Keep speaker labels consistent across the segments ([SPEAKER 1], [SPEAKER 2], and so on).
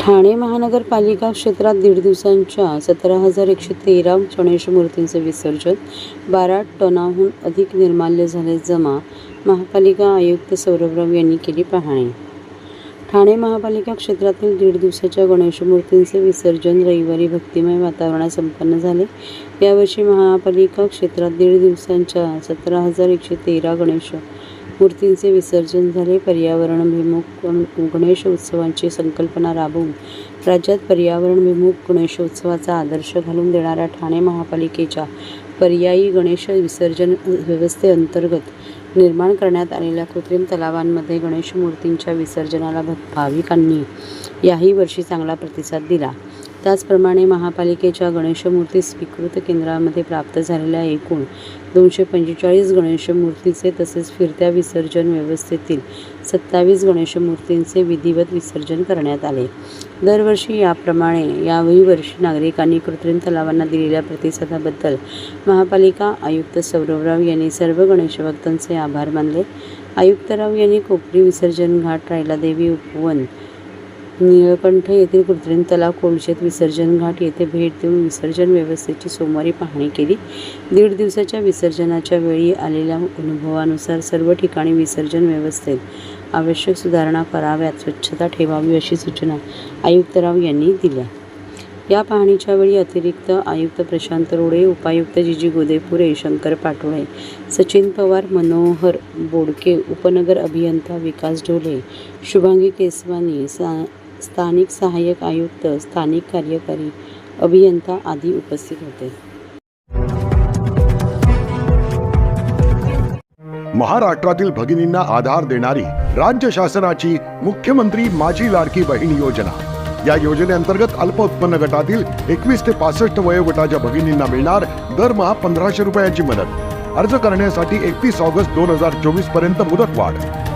[SPEAKER 1] ठाणे महानगरपालिका क्षेत्रात 1.5 दिवसांच्या 17,113 गणेश मूर्तींचे विसर्जन, 12 टनाहून अधिक निर्माल्य झाले जमा. महापालिका आयुक्त सौरभराव यांनी केली पाहणी. ठाणे महापालिका क्षेत्रातील 1.5 दिवसाच्या गणेश मूर्तींचे विसर्जन रविवारी भक्तिमय वातावरणात संपन्न झाले. यावर्षी महापालिका क्षेत्रात 1.5 दिवसांच्या 17,113 गणेश मूर्तींचे विसर्जन झाले. पर्यावरणभिमुख गणेश उत्सवांची संकल्पना राबवून राज्यात पर्यावरणभिमुख गणेशोत्सवाचा आदर्श घालून देणाऱ्या ठाणे महापालिकेच्या पर्यायी गणेश विसर्जन व्यवस्थेअंतर्गत निर्माण करण्यात आलेल्या कृत्रिम तलावांमध्ये गणेश मूर्तींच्या विसर्जनाला भाविकांनी याही वर्षी चांगला प्रतिसाद दिला. त्याचप्रमाणे महापालिकेच्या गणेशमूर्ती स्वीकृत केंद्रामध्ये प्राप्त झालेल्या एकूण 245 गणेशमूर्तीचे तसेच फिरत्या विसर्जन व्यवस्थेतील 27 गणेशमूर्तींचे विधिवत विसर्जन करण्यात आले. दरवर्षी याप्रमाणे याही वर्षी नागरिकांनी कृत्रिम तलावांना दिलेल्या प्रतिसादाबद्दल महापालिका आयुक्त सौरभराव यांनी सर्व गणेशभक्तांचे आभार मानले. आयुक्तराव यांनी कोपरी विसर्जन घाट, रायलादेवी उपवन, निळकंठ येथील कृत्रिम तलाव, कोळशेत विसर्जन घाट येथे भेट देऊन विसर्जन व्यवस्थेची सोमवारी पाहणी केली. 1.5 दिवसाच्या विसर्जनाच्या वेळी आलेल्या अनुभवानुसार सर्व ठिकाणी विसर्जन व्यवस्थेत आवश्यक सुधारणा कराव्यात, स्वच्छता ठेवावी अशी सूचना आयुक्तराव यांनी दिल्या. या पाहणीच्या वेळी अतिरिक्त आयुक्त प्रशांत रोडे, उपायुक्त जीजी गोदेपुरे, शंकर पाटोळे, सचिन पवार, मनोहर बोडके, उपनगर अभियंता विकास ढोले, शुभांगी केसवानी, स्थानिक सहाय्यक आयुक्त, स्थानिक कार्यकारी अभियंता आदी उपस्थित होते.
[SPEAKER 2] महाराष्ट्रातील भगिनींना आधार देणारी राज्य शासनाची मुख्यमंत्री माझी लाडकी बहीण योजना. या योजनेअंतर्गत अल्प उत्पन्न गटातील 21 ते 65 वयोगटाच्या भगिनींना मिळणार दरमहा 1,500 रुपयांची मदत. अर्ज करण्यासाठी 31 ऑगस्ट 2024 पर्यंत मुदतवाढ.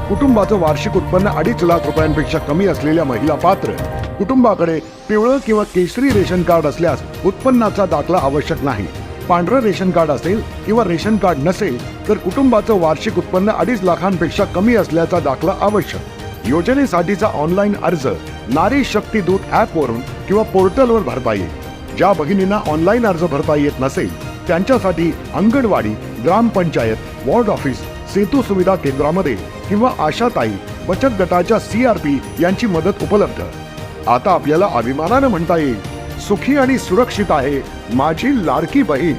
[SPEAKER 2] कुटुंबाचं वार्षिक उत्पन्न 2.5 लाख रुपयांपेक्षा कमी असलेल्या महिला पात्र. कुटुंबाकडे पिवळं किंवा केशरी रेशन कार्ड असल्यास उत्पन्नाचा दाखला आवश्यक नाही. पांढरं रेशन कार्ड असेल किंवा रेशन कार्ड नसेल तर कुटुंबाचं वार्षिक उत्पन्न 2.5 लाखांपेक्षा कमी असल्याचा दाखला आवश्यक. योजनेसाठीचा ऑनलाईन अर्ज नारी शक्ती दूत ॲपवरून किंवा पोर्टलवर भरता येईल. ज्या भगिनींना ऑनलाईन अर्ज भरता येत नसेल त्यांच्यासाठी अंगणवाडी, ग्रामपंचायत, वॉर्ड ऑफिस, सेतू सुविधा केंद्रामध्ये किंवा आशाताई बचत गटाच्या CRP यांची मदत उपलब्ध. आता आपल्याला अभिमानानं म्हणता येईल, सुखी आणि सुरक्षित आहे माझी लाडकी बहीण.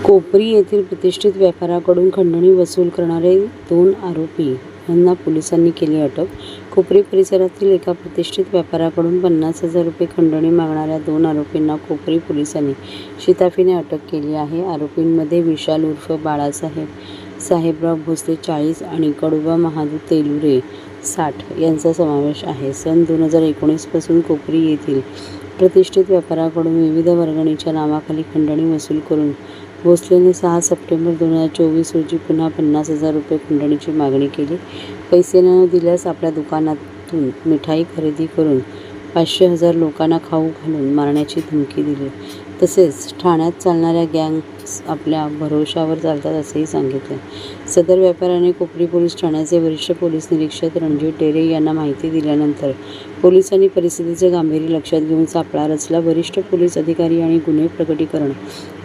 [SPEAKER 1] कोपरी येथील प्रतिष्ठित व्यापाऱ्याकडून खंडणी वसूल करणारे 2 आरोपी यांना पोलिसांनी केली अटक. कोपरी परिसरातील एका प्रतिष्ठित व्यापाऱ्याकडून 50,000 रुपये खंडणी मागणाऱ्या 2 आरोपींना कोपरी पोलिसांनी शिताफीने अटक केली आहे. आरोपींमध्ये विशाल उर्फ बाळासाहेब साहेबराव भोसले 40 आणि कडुबा महादू तेलुरे 60 यांचा समावेश आहे. सन 2019 पासून कोपरी येथील प्रतिष्ठित व्यापाऱ्याकडून विविध वर्गणीच्या नावाखाली खंडणी वसूल करून भोसलेने 6 सप्टेंबर 2024 रोजी पुन्हा 50,000 रुपये खंडणीची मागणी केली. पैसे न दिल्यास आपल्या दुकानातून मिठाई खरेदी करून 500,000 लोकांना खाऊ घालून मारण्याची धमकी दिली. तसेच ठाण्यात चालणाऱ्या गँग्स आपल्या भरोशावर चालतात असेही सांगितले. सदर व्यापाऱ्याने कोपरी पोलीस ठाण्याचे वरिष्ठ पोलीस निरीक्षक रणजित डेरे यांना माहिती दिल्यानंतर पोलिसांनी परिस्थितीचे गांभीर्य लक्षात घेऊन सापळा रचला. वरिष्ठ पोलीस अधिकारी आणि गुन्हे प्रकटीकरण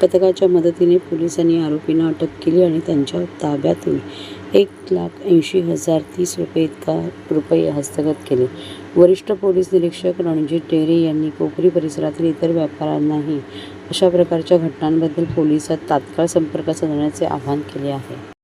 [SPEAKER 1] पथकाच्या मदतीने पोलिसांनी आरोपींना अटक केली आणि त्यांच्या ताब्यातून 1,80,030 रुपये हस्तगत केले. वरिष्ठ पोलीस निरीक्षक रणजित डेरे यांनी कोपरी परिसरातील इतर व्यापाऱ्यांनाही अशा प्रकारच्या घटनांबद्दल पोलिसात तात्काळ संपर्क साधण्याचे आवाहन केले आहे.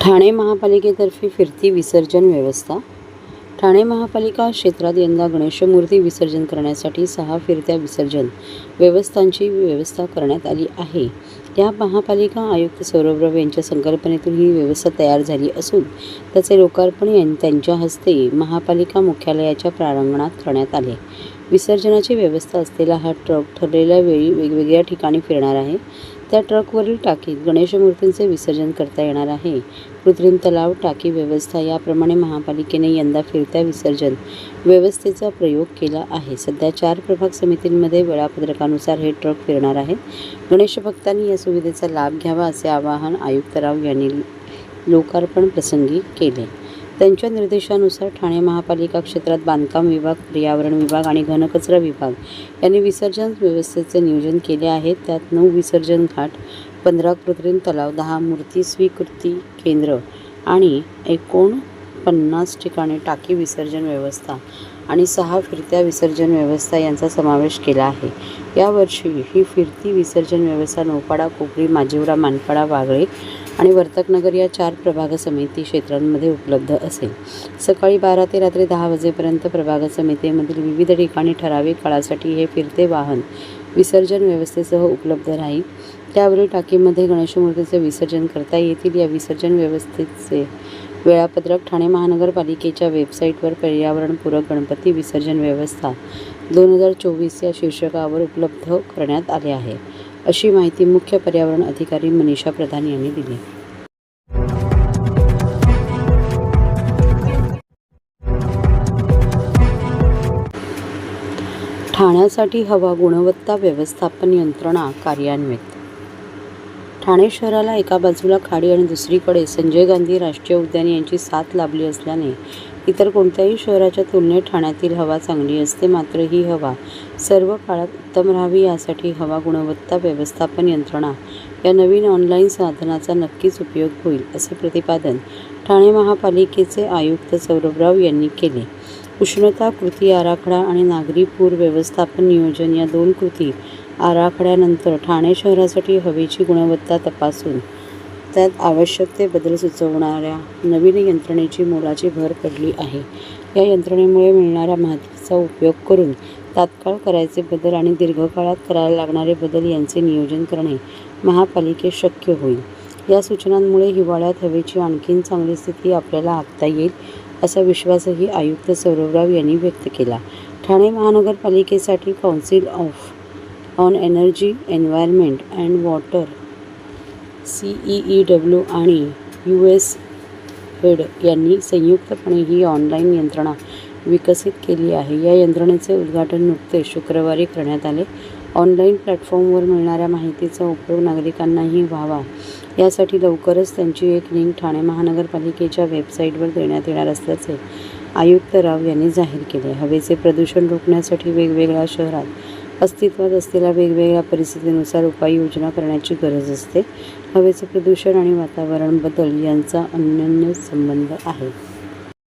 [SPEAKER 1] ठाणे महापालिकेतर्फे फिरती विसर्जन व्यवस्था. ठाणे महापालिका क्षेत्रात यंदा गणेशमूर्ती विसर्जन करण्यासाठी 6 फिरत्या विसर्जन व्यवस्थांची व्यवस्था करण्यात आली आहे. या महापालिका आयुक्त सौरभ राव यांच्या संकल्पनेतून ही व्यवस्था तयार झाली असून त्याचे लोकार्पण त्यांच्या हस्ते महापालिका मुख्यालयाच्या प्रांगणात करण्यात आले. विसर्जनाची व्यवस्था असलेला हा ट्रक ठरलेल्या वेळी वेगवेगळ्या ठिकाणी फिरणार आहे. त्या ट्रकवरील टाकीत गणेशमूर्तींचे विसर्जन करता येणार आहे. कृत्रिम तलाव, टाकी व्यवस्था याप्रमाणे महापालिकेने यंदा फिरत्या विसर्जन व्यवस्थेचा प्रयोग केला आहे. सध्या 4 प्रभाग समितींमध्ये वेळापत्रकानुसार हे ट्रक फिरणार आहेत. गणेश भक्तांनी या सुविधेचा लाभ घ्यावा असे आवाहन आयुक्त राव यांनी लोकार्पण प्रसंगी केले. त्यांच्या निर्देशानुसार ठाणे महापालिका क्षेत्रात बांधकाम विभाग, पर्यावरण विभाग आणि घनकचरा विभाग यांनी विसर्जन व्यवस्थेचे नियोजन केले आहे. त्यात 9 विसर्जन घाट, 15 कृत्रिम तलाव, 10 मूर्ती स्वीकृती केंद्र आणि 49 ठिकाणी टाकी विसर्जन व्यवस्था आणि 6 फिरत्या विसर्जन व्यवस्था यांचा समावेश केला आहे. यावर्षी ही फिरती विसर्जन व्यवस्था नौपाडा, कोपरी, माजिवडा, मानपाडा, वागळे आणि वर्तकनगर या 4 प्रभाग समिती क्षेत्रांमध्ये उपलब्ध असेल. सकाळी 12 ते रात्री 10 वाजेपर्यंत प्रभाग समितीमधील विविध ठिकाणी ठराविक काळासाठी हे फिरते वाहन विसर्जन व्यवस्थेसह उपलब्ध राहील. त्यावरील टाकीमध्ये गणेशमूर्तीचे विसर्जन करता येतील. या विसर्जन व्यवस्थेचे वेळापत्रक ठाणे महानगरपालिकेच्या वेबसाईटवर पर्यावरणपूरक गणपती विसर्जन व्यवस्था 2024 या शीर्षकावर उपलब्ध करण्यात आले आहे, अशी माहिती मुख्य पर्यावरण अधिकारी मनीषा प्रधान यांनी दिली. ठाण्यासाठी हवा गुणवत्ता व्यवस्थापन यंत्रणा कार्यान्वित. ठाणे शहराला एका बाजूला खाडी आणि दुसरीकडे संजय गांधी राष्ट्रीय उद्यान यांची साथ लाभली असल्याने इतर कोणत्याही शहराच्या तुलनेत ठाण्यातील हवा चांगली असते. मात्र ही हवा सर्व काळात उत्तम राहावी यासाठी हवा गुणवत्ता व्यवस्थापन यंत्रणा या नवीन ऑनलाईन साधनाचा नक्कीच उपयोग होईल, असे प्रतिपादन ठाणे महापालिकेचे आयुक्त सौरभ राव यांनी केले. उष्णता कृती आराखडा आणि नागरी पूर व्यवस्थापन नियोजन या 2 कृती आराखड्यानंतर ठाणे शहरासाठी हवेची गुणवत्ता तपासून त्यात आवश्यक ते बदल सुचवणाऱ्या नवीन यंत्रणेची मोलाची भर पडली आहे. या यंत्रणेमुळे मिळणाऱ्या माहितीचा उपयोग करून तात्काळ करायचे बदल आणि दीर्घकाळात करायला लागणारे बदल यांचे नियोजन करणे महापालिकेस शक्य होईल. या सूचनांमुळे हिवाळ्यात हवेची आणखीन चांगली स्थिती आपल्याला आखता येईल, असा विश्वासही आयुक्त सौरभ राव यांनी व्यक्त केला. ठाणे महानगरपालिकेसाठी council on energy, environment and water CEEW आणि USAID यांनी संयुक्तपणे ही ऑनलाईन यंत्रणा विकसित केली आहे. या यंत्रणेचे उद्घाटन नुकतेच शुक्रवारी करण्यात आले. ऑनलाईन प्लॅटफॉर्मवर मिळणाऱ्या माहितीचा उपयोग नागरिकांनाही व्हावा यासाठी लवकरच त्यांची एक लिंक ठाणे महानगरपालिकेच्या वेबसाईटवर देण्यात येणार असल्याचे आयुक्त राव यांनी जाहीर केले. हवेचे प्रदूषण रोखण्यासाठी वेगवेगळ्या शहरात अस्तित्वात असलेल्या वेगवेगळ्या परिस्थितीनुसार उपाययोजना करण्याची गरज असते. हवेचे प्रदूषण आणि वातावरण बदल यांचा अन्योन्य संबंध आहे.